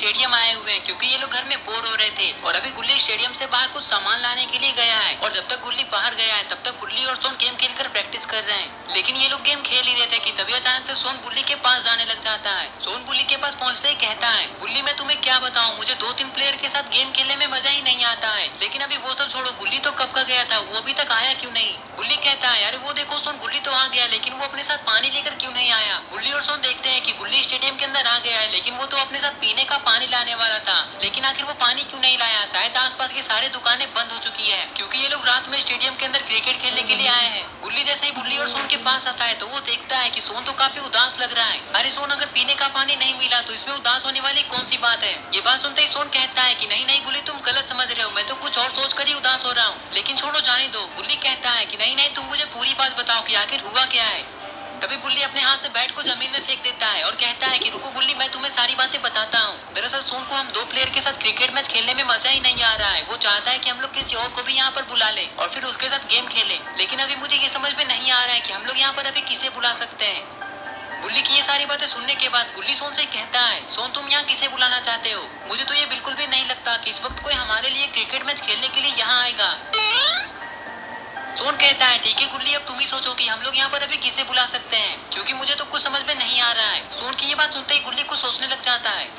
Stadium आए हुए हैं क्योंकि ये लोग घर में बोर हो रहे थे और अभी गुल्ली स्टेडियम से बाहर कुछ सामान लाने के लिए गया है और जब तक गुल्ली बाहर गया है तब तक गुल्ली और सोन गेम खेलकर प्रैक्टिस कर रहे हैं। लेकिन ये लोग गेम खेल ही रहे थे कि तभी अचानक से सोन गुल्ली के पास जाने लग जाता है। सोन गुल्ली के पास पहुंचते ही कहता है, गुल्ली मैं तुम्हें क्या बताऊं, मुझे 2-3 प्लेयर के साथ गेम खेलने में मजा ही नहीं आता है। लेकिन अभी वो सब छोड़ो, गुल्ली तो कब का गया था, वो अभी तक आया क्यों नहीं। गुल्ली कहता है, अरे वो देखो सोन, गुल्ली तो आ गया लेकिन वो अपने साथ पानी लेकर क्यों नहीं आया। गुल्ली और सोन देखते हैं कि गुल्ली स्टेडियम के अंदर आ गया है लेकिन वो तो अपने साथ पीने का पानी लाने वाला था। लेकिन आखिर वो पानी क्यों नहीं लाया। शायद आसपास की सारी दुकानें बंद हो चुकी है क्योंकि ये लोग रात में स्टेडियम के अंदर क्रिकेट खेलने के लिए आए हैं। गुल्ली जैसे ही गुल्ली और सोन के पास आता है तो वो देखता है कि सोन तो काफी उदास लग रहा है। अरे सोन, अगर पीने का पानी नहीं मिला तो इसमें उदास होने वाली कौन सी बात है। ये बात सुनते ही सोन कहता है कि नहीं नहीं गुल्ली, तुम गलत समझ रहे हो, मैं तो कुछ और सोच कर ही उदास हो रहा हूँ। लेकिन छोड़ो, जाने दो। गुल्ली कहता है कि नहीं नहीं, तुम मुझे पूरी बात बताओ कि आखिर हुआ क्या है। तभी गुल्ली अपने हाथ से बैट को जमीन में फेंक देता है और कहता है कि रुको गुल्ली, मैं तुम्हें सारी बातें बताता हूँ। दरअसल सोन को हम 2 प्लेयर के साथ क्रिकेट मैच खेलने में मजा ही नहीं आ रहा है। वो चाहता है कि हम लोग किसी और को भी यहाँ पर बुला ले और फिर उसके साथ गेम खेले। लेकिन अभी मुझे ये समझ में नहीं आ रहा है कि हम लोग यहाँ पर अभी किसे बुला सकते हैं। गुल्ली की ये सारी बातें सुनने के बाद गुल्ली सोन से कहता है, सोन तुम यहाँ किसे बुलाना चाहते हो। मुझे तो ये बिल्कुल भी नहीं लगता कि इस वक्त कोई हमारे लिए क्रिकेट मैच खेलने के लिए यहाँ आएगा। सोन कहता है, ठीक है गुल्ली, अब तुम ही सोचो कि हम लोग यहाँ पर अभी किसे बुला सकते हैं क्योंकि मुझे तो कुछ समझ में नहीं आ रहा है। सोन की ये बात सुनते ही गुल्ली कुछ सोचने लग जाता है।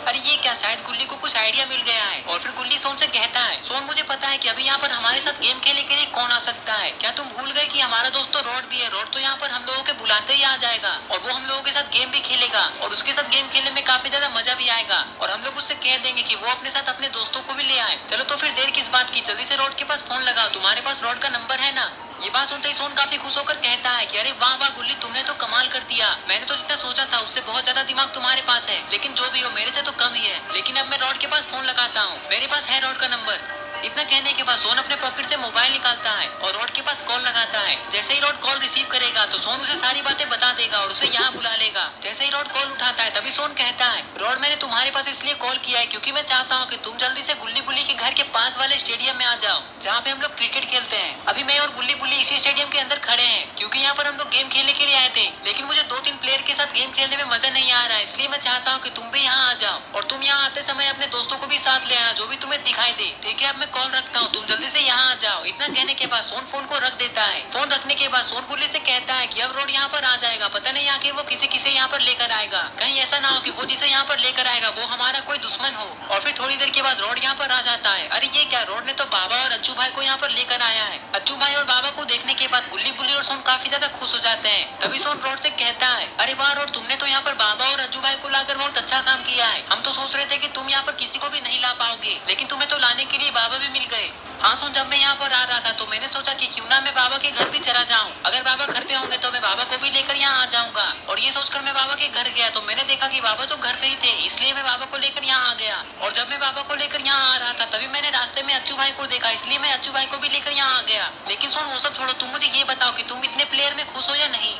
अरे ये क्या, शायद गुल्ली को कुछ आइडिया मिल गया है। और फिर गुल्ली सोन से कहता है, सोन मुझे पता है कि अभी यहाँ पर हमारे साथ गेम खेलने के लिए कौन आ सकता है। क्या तुम भूल गए कि हमारा दोस्त तो रॉड भी है। रॉड तो यहाँ पर हम लोगों के बुलाते ही आ जाएगा और वो हम लोगों के साथ गेम भी खेलेगा और उसके साथ गेम खेलने में काफी ज्यादा मजा भी आएगा और हम लोग उससे कह देंगे कि वो अपने साथ अपने दोस्तों को भी ले आए। चलो तो फिर देर किस बात की, जल्दी से रॉड के पास फोन लगाओ, तुम्हारे पास रॉड का नंबर है ना। ये बात सुनते ही सोन काफी खुश होकर कहता है कि अरे वाह वाह गुल्ली, तुमने तो कमाल कर दिया। मैंने तो जितना सोचा था उससे बहुत ज्यादा दिमाग तुम्हारे पास है, लेकिन जो भी हो मेरे से तो कम ही है। लेकिन अब मैं रॉड के पास फोन लगाता हूँ, मेरे पास है रॉड का नंबर। इतना कहने के बाद सोन अपने पॉकेट से मोबाइल निकालता है और रॉड के पास कॉल लगाता है। जैसे ही रॉड कॉल रिसीव करेगा तो सोन उसे सारी बातें बता देगा और उसे यहाँ बुला लेगा। जैसे ही रॉड कॉल उठाता है तभी सोन कहता है, रॉड मैंने तुम्हारे पास इसलिए कॉल किया है क्योंकि मैं चाहता हूँ कि तुम जल्दी से गुल्ली बुल्ली के घर के पास वाले स्टेडियम में आ जाओ जहाँ पे हम लोग क्रिकेट खेलते हैं। अभी मैं और गुल्ली बुल्ली इसी स्टेडियम के अंदर खड़े हैं क्योंकि यहाँ पर हम लोग गेम खेलने के लिए आए थे। लेकिन मुझे 2-3 प्लेयर के साथ गेम खेलने में मजा नहीं आ रहा है, इसलिए मैं चाहता हूँ कि तुम भी यहाँ आ जाओ और तुम यहाँ आते समय अपने दोस्तों को भी साथ ले आना जो भी तुम्हें दिखाई दे। ठीक है, अब मैं कॉल रखता हूँ, तुम जल्दी से यहाँ आ जाओ। इतना कहने के बाद सोन फोन को रख देता है। फोन रखने के बाद सोन गुल्ली से कहता है कि अब रोड यहाँ पर आ जाएगा, पता नहीं आके वो किसे यहाँ पर लेकर आएगा। कहीं ऐसा ना हो कि वो जिसे यहाँ पर लेकर आएगा वो हमारा कोई दुश्मन हो। और फिर थोड़ी देर के बाद रोड यहाँ पर आ जाता है। अरे ये क्या, रोड ने तो बाबा और अज्जू भाई को यहाँ पर लेकर आया है। अज्जू भाई और बाबा को देखने के बाद गुल्ली बुल्ली और सोन काफी ज्यादा खुश हो जाते हैं। तभी सोन रोड से कहता है, अरे वाह रोड, तुमने तो यहाँ पर बाबा और अज्जू भाई को लाकर बहुत अच्छा काम किया है। हम तो सोच रहे थे कि तुम यहाँ पर किसी को भी नहीं ला पाओगे, लेकिन तुम्हें तो लाने के लिए बाबा भी मिल गए। हाँ सुन, जब मैं यहाँ पर आ रहा था तो मैंने सोचा कि क्यों ना मैं बाबा के घर भी चला जाऊँ। अगर बाबा घर पे होंगे तो मैं बाबा को भी लेकर यहाँ आ जाऊंगा। और ये सोचकर मैं बाबा के घर गया तो मैंने देखा कि बाबा तो घर पे ही थे, इसलिए मैं बाबा को लेकर यहाँ आ गया। और जब मैं बाबा को लेकर यहाँ आ रहा था तभी मैंने रास्ते में अच्चू भाई को देखा, इसलिए मैं अच्चू भाई को भी लेकर यहाँ आ गया। लेकिन सुन, वो सब छोड़ो, तुम मुझे ये बताओ कि तुम इतने प्लेयर में खुश हो या नहीं।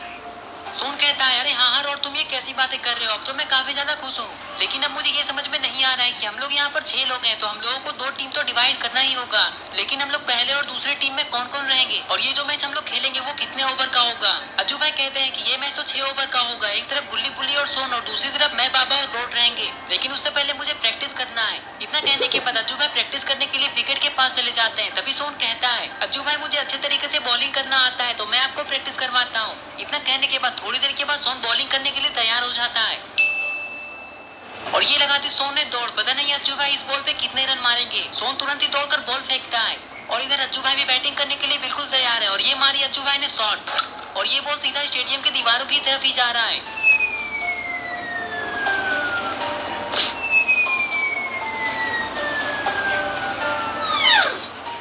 सोन कहता है, अरे हाँ हाँ और तुम ये कैसी बातें कर रहे हो, अब तो मैं काफी ज्यादा खुश हूँ। लेकिन अब मुझे ये समझ में नहीं आ रहा है कि हम लोग यहाँ पर 6 लोग हैं तो हम लोगों को 2 टीम तो डिवाइड करना ही होगा। लेकिन हम लोग पहले और दूसरे टीम में कौन कौन रहेंगे और ये जो मैच हम लोग खेलेंगे वो कितने ओवर का होगा। अज्जू भाई कहते हैं कि ये मैच तो 6 ओवर का होगा। एक तरफ गुल्ली बुल्ली और सोन और दूसरी तरफ मैं, बाबा और रोड रहेंगे। लेकिन उससे पहले मुझे प्रैक्टिस करना है। इतना कहने के बाद अज्जू भाई प्रैक्टिस करने के लिए विकेट के पास चले जाते हैं। तभी सोन कहता है, अज्जू भाई मुझे अच्छे तरीके से बॉलिंग करना आता है तो मैं आपको प्रैक्टिस करवाता हूँ। इतना कहने के बाद थोड़ी देर के बाद सोन बॉलिंग करने के लिए तैयार हो जाता है और ये लगाती सोन ने दौड़। पता नहीं अज्जू भाई इस बॉल पे कितने रन मारेंगे। सोन तुरंत ही दौड़कर बॉल फेंकता है और इधर अज्जू भाई भी बैटिंग करने के लिए बिल्कुल तैयार है और ये मारी अज्जू भाई ने शॉट और ये बॉल सीधा स्टेडियम की दीवारों की तरफ ही जा रहा है।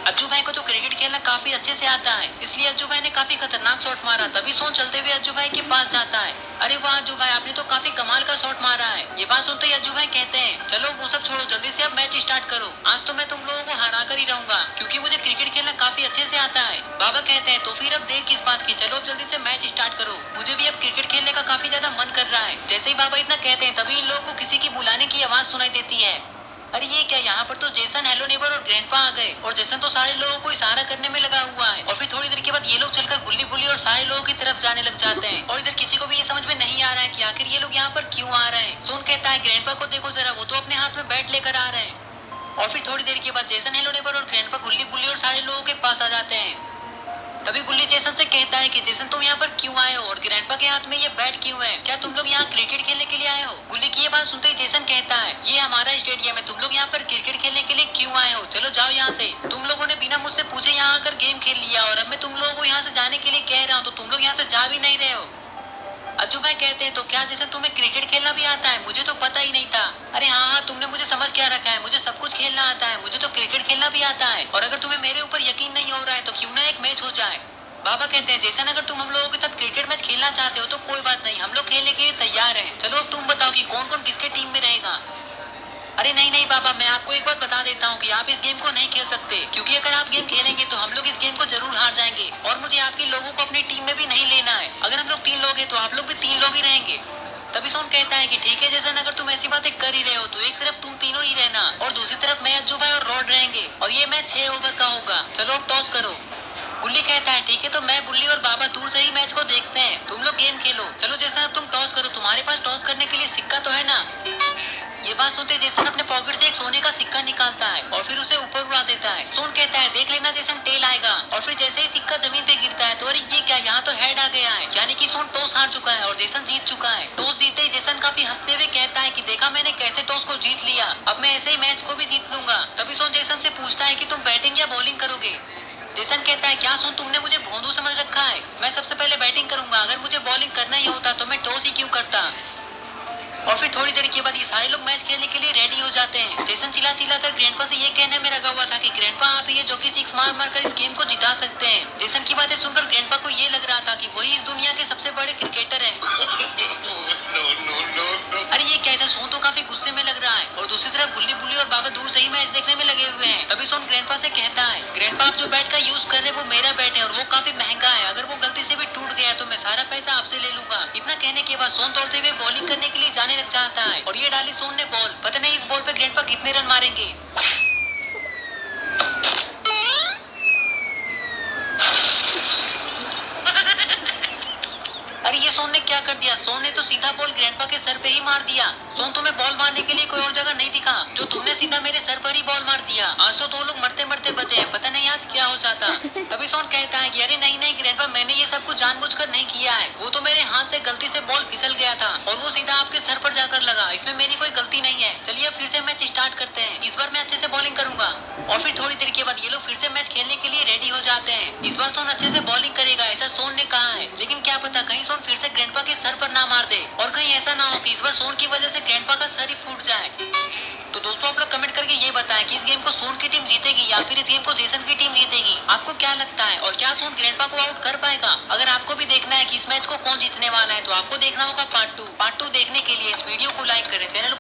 अज्जू भाई को तो क्रिकेट खेलना काफी अच्छे से आता है, इसलिए अज्जू भाई ने काफी खतरनाक शॉट मारा। तभी सोन चलते हुए अज्जू भाई के पास जाता है। अरे वाह अज्जू भाई, आपने तो काफी कमाल का शॉट मारा है। ये बात सुनते ही अज्जू भाई कहते हैं, चलो वो सब छोड़ो, जल्दी से अब मैच स्टार्ट करो। आज तो मैं तुम लोगों को हरा कर ही रहूंगा क्योंकि मुझे क्रिकेट खेलना काफी अच्छे से आता है। बाबा कहते हैं, तो फिर अब देर किस बात की, चलो अब जल्दी से मैच स्टार्ट करो। मुझे भी अब क्रिकेट खेलने का काफी ज्यादा मन कर रहा है। जैसे ही बाबा इतना कहते हैं तभी इन लोगों को किसी की बुलाने की आवाज सुनाई देती है। अरे ये क्या, यहाँ पर तो जेसन, हेलो नेबर और ग्रैंडपा आ गए और जेसन तो सारे लोगों को इशारा करने में लगा हुआ है। और फिर थोड़ी देर के बाद ये लोग चलकर गुल्ली बुल्ली और सारे लोगों की तरफ जाने लग जाते हैं। और इधर किसी को भी ये समझ में नहीं आ रहा है कि आखिर ये लोग यहाँ पर क्यों आ रहे हैं। सोन कहता है ग्रैंडपा को देखो जरा, वो तो अपने हाथ में बैट लेकर आ रहे हैं। और फिर थोड़ी देर के बाद जेसन, हेलो नेबर और ग्रैंडपा गुल्ली बुल्ली और सारे लोगों के पास आ जाते हैं। तभी गुल्ली जेसन से कहता है कि जेसन तुम यहाँ पर क्यों आए हो और ग्रैंडपा के हाथ में ये बैट क्यों है, क्या तुम लोग यहाँ क्रिकेट खेलने के लिए आए हो। गुल्ली की ये बात सुनते ही जेसन कहता है ये हमारा स्टेडियम है, तुम लोग यहाँ पर क्रिकेट खेलने के लिए क्यों आए हो, चलो जाओ यहाँ से। तुम लोगों ने बिना मुझसे पूछे यहाँ आकर गेम खेल लिया और अब मैं तुम लोगों को यहाँ से जाने के लिए कह रहा हूँ तो तुम लोग यहाँ से जा भी नहीं रहे हो। अज्जू भाई कहते हैं तो क्या जैसे तुम्हें क्रिकेट खेलना भी आता है, मुझे तो पता ही नहीं था। अरे हाँ हाँ, तुमने मुझे समझ क्या रखा है, मुझे सब कुछ खेलना आता है, मुझे तो क्रिकेट खेलना भी आता है। और अगर तुम्हें मेरे ऊपर यकीन नहीं हो रहा है तो क्यों ना एक मैच हो जाए। बाबा कहते हैं जैसन अगर तुम हम लोगों के साथ क्रिकेट मैच खेलना चाहते हो तो कोई बात नहीं, हम लोग खेलने के लिए तैयार हैं। चलो अब तुम बताओ कि कौन कौन किसके टीम में रहेगा। अरे नहीं नहीं बाबा, मैं आपको एक बात बता देता हूँ कि आप इस गेम को नहीं खेल सकते, क्योंकि अगर आप गेम खेलेंगे तो हम लोग इस गेम को जरूर हार जाएंगे और मुझे आपके लोगों को अपनी टीम में भी नहीं लेना है। अगर हम लोग 3 लोग हैं तो आप लोग भी 3 लोग ही रहेंगे। तभी सोन कहता है कि ठीक है जैसन, अगर तुम ऐसी बातें कर ही रहे हो तो एक तरफ तुम तीनों ही रहना और दूसरी तरफ मैं, अज्जू भाई और रॉड रहेंगे और ये मैच 6 ओवर का होगा। चलो अब टॉस करो। गुल्ली कहता है ठीक है, तो मैं, बुल्ली और बाबा दूर से ही मैच को देखते हैं, तुम लोग गेम खेलो। चलो जैसन अब तुम टॉस करो, तुम्हारे पास टॉस करने के लिए सिक्का तो है ना। ये बात सुनते जेसन अपने पॉकेट से एक सोने का सिक्का निकालता है और फिर उसे ऊपर उड़ा देता है। सोन कहता है देख लेना जेसन, टेल आएगा। और फिर जैसे ही सिक्का जमीन पे गिरता है तो अरे ये क्या, यहाँ तो हेड आ गया है, यानी कि सोन टॉस हार चुका है और जेसन जीत चुका है। टॉस जीतते ही जेसन काफी हंसते हुए कहता है कि देखा मैंने कैसे टॉस को जीत लिया, अब मैं ऐसे ही मैच को भी जीत लूंगा। तभी सोन जेसन से पूछता है कि तुम बैटिंग या बॉलिंग करोगे। जेसन कहता है क्या सोन, तुमने मुझे भोंदू समझ रखा है, मैं सबसे पहले बैटिंग करूंगा, अगर मुझे बॉलिंग करना ही होता तो मैं टॉस ही क्यों करता। और फिर थोड़ी देर के बाद ये सारे लोग मैच खेलने के लिए रेडी हो जाते हैं। जेसन चिल्ला चिल्ला कर ग्रैंडपा से ये कहने में लगा हुआ था कि ग्रैंडपा आप ही है जो कि 6 मार मार कर इस गेम को जिता सकते हैं। जेसन की बातें सुनकर ग्रैंडपा को ये लग रहा था कि वही इस दुनिया के सबसे बड़े क्रिकेटर हैं। अरे ये क्या था, सोन तो काफी गुस्से में लग रहा है और दूसरी तरफ गुल्ली बुल्ली और बाबा दूर से ही मैच देखने में लगे हुए हैं। तभी सोन ग्रैंडपा से कहता है ग्रैंडपा आप जो बैट का यूज कर रहे हैं वो मेरा बैट है और वो काफी महंगा है, अगर वो गलती से भी टूट गया तो मैं सारा पैसा आपसे ले लूंगा। इतना कहने के बाद सोन दौड़ते हुए बॉलिंग करने के लिए जाने लग जाता है और ये डाली सोन ने बॉल। पता नहीं इस बॉल पे ग्रैंडपा कितने रन मारेंगे। अरे ये सोन ने क्या कर दिया, सोन ने तो सीधा बॉल ग्रैंडपा के सर पे ही मार दिया। सोन, तुम्हें बॉल मारने के लिए कोई और जगह नहीं दिखा, जो तुमने सीधा मेरे सर पर ही बॉल मार दिया। आज तो 2 लोग मरते मरते बचे हैं, पता नहीं आज क्या हो जाता। तभी सोन कहता है कि अरे नहीं नहीं ग्रैंडपा, मैंने ये सब कुछ जानबूझकर नहीं किया है, वो तो मेरे हाथ से गलती से बॉल फिसल गया था और वो सीधा आपके सर पर जाकर लगा, इसमें मेरी कोई गलती नहीं है। चलिए फिर से मैच स्टार्ट करते हैं, इस बार मैं अच्छे से बॉलिंग करूंगा। और फिर थोड़ी देर के बाद ये लोग फिर से मैच खेलने के लिए रेडी हो जाते हैं। इस बार सोन अच्छे से बॉलिंग करेगा ऐसा सोन ने कहा है, लेकिन क्या पता कहीं सोन फिर से ग्रैंडपा के सर पर ना मार दे और कहीं ऐसा ना हो कि इस बार सोन की वजह से ग्रैंडपा का सर ही फूट जाए। तो दोस्तों आप लोग कमेंट करके ये बताएं कि इस गेम को सोन की टीम जीतेगी या फिर इस गेम को जेसन की टीम जीतेगी। आपको क्या लगता है, और क्या सोन ग्रैंडपा को आउट कर पाएगा। अगर आपको भी देखना है कि इस मैच को कौन जीतने वाला है तो आपको देखना होगा पार्ट 2। पार्ट 2 देखने के लिए इस वीडियो को लाइक करें, चैनल